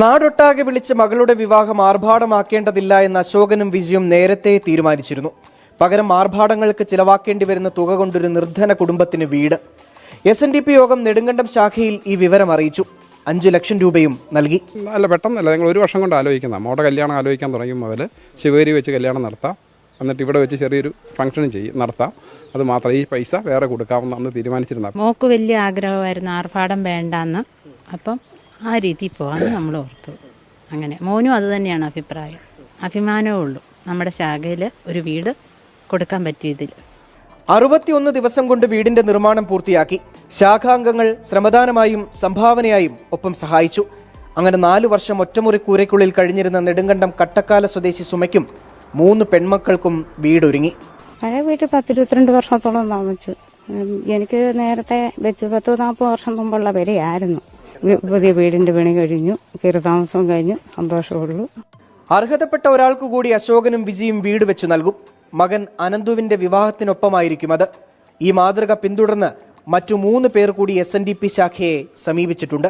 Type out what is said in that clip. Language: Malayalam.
നാടൊട്ടാകെ വിളിച്ച് മകളുടെ വിവാഹം ആർഭാടമാക്കേണ്ടതില്ല എന്ന അശോകനും വിജയും നേരത്തെ തീരുമാനിച്ചിരുന്നു. പകരം ആർഭാടങ്ങൾക്ക് ചിലവാക്കേണ്ടി വരുന്ന തുക കൊണ്ടൊരു നിർധന കുടുംബത്തിന് വീട്. SNDP യോഗം നെടുങ്കണ്ടം ശാഖയിൽ ഈ വിവരം അറിയിച്ചു. 5 ലക്ഷം രൂപയും നൽകി. അല്ല, പെട്ടെന്നല്ല, ഞങ്ങൾ ഒരു വർഷം കൊണ്ട് ആലോചിക്കുന്ന മോടെ കല്യാണം ആലോചിക്കാൻ തുടങ്ങി മുതൽ ശിവഗിരി വെച്ച് കല്യാണം നടത്താം, എന്നിട്ട് ഇവിടെ വെച്ച് ചെറിയൊരു ഫംഗ്ഷൻ നടത്താം. അത് മാത്രം ഈ പൈസ വേറെ കൊടുക്കാമെന്നാണ് തീരുമാനിച്ചിരുന്നത്. മോക്ക് വലിയ ആഗ്രഹമായിരുന്നു ആർഭാടം വേണ്ടെന്ന്. അപ്പം ആ രീതിയിൽ പോകാമെന്ന് നമ്മൾ ഓർത്തു. അങ്ങനെ മോനും അത് തന്നെയാണ് അഭിപ്രായം. അഭിമാനമേ ഉള്ളൂ നമ്മുടെ ശാഖയിൽ ഒരു വീട് കൊടുക്കാൻ പറ്റിയതിൽ. 61 ദിവസം കൊണ്ട് വീടിന്റെ നിർമ്മാണം പൂർത്തിയാക്കി. ശാഖാംഗങ്ങൾ ശ്രമദാനമായും സംഭാവനയായും ഒപ്പം സഹായിച്ചു. അങ്ങനെ 4 വർഷം ഒറ്റമുറി കൂരയ്ക്കുള്ളിൽ കഴിഞ്ഞിരുന്ന നെടുങ്കണ്ടം കട്ടക്കാല സ്വദേശി സുമയ്ക്കും 3 പെൺമക്കൾക്കും വീടൊരുങ്ങി. പഴയ വീട്ടിൽ 10-22 വർഷത്തോളം താമസിച്ചു. എനിക്ക് നേരത്തെ വെച്ച് 10-40 വർഷം മുമ്പുള്ള വിലയായിരുന്നു. പുതിയ വീടിന്റെ പണി കഴിഞ്ഞു, കയറിത്താമസവും കഴിഞ്ഞു, സന്തോഷമുള്ളൂ. അർഹതപ്പെട്ട ഒരാൾക്കു കൂടി അശോകനും വിജയും വീട് വെച്ചു നൽകും. മകൻ അനന്തുവിന്റെ വിവാഹത്തിനൊപ്പമായിരിക്കും അത്. ഈ മാതൃക പിന്തുടർന്ന് മറ്റു 3 പേർ കൂടി SNDP ശാഖയെ സമീപിച്ചിട്ടുണ്ട്.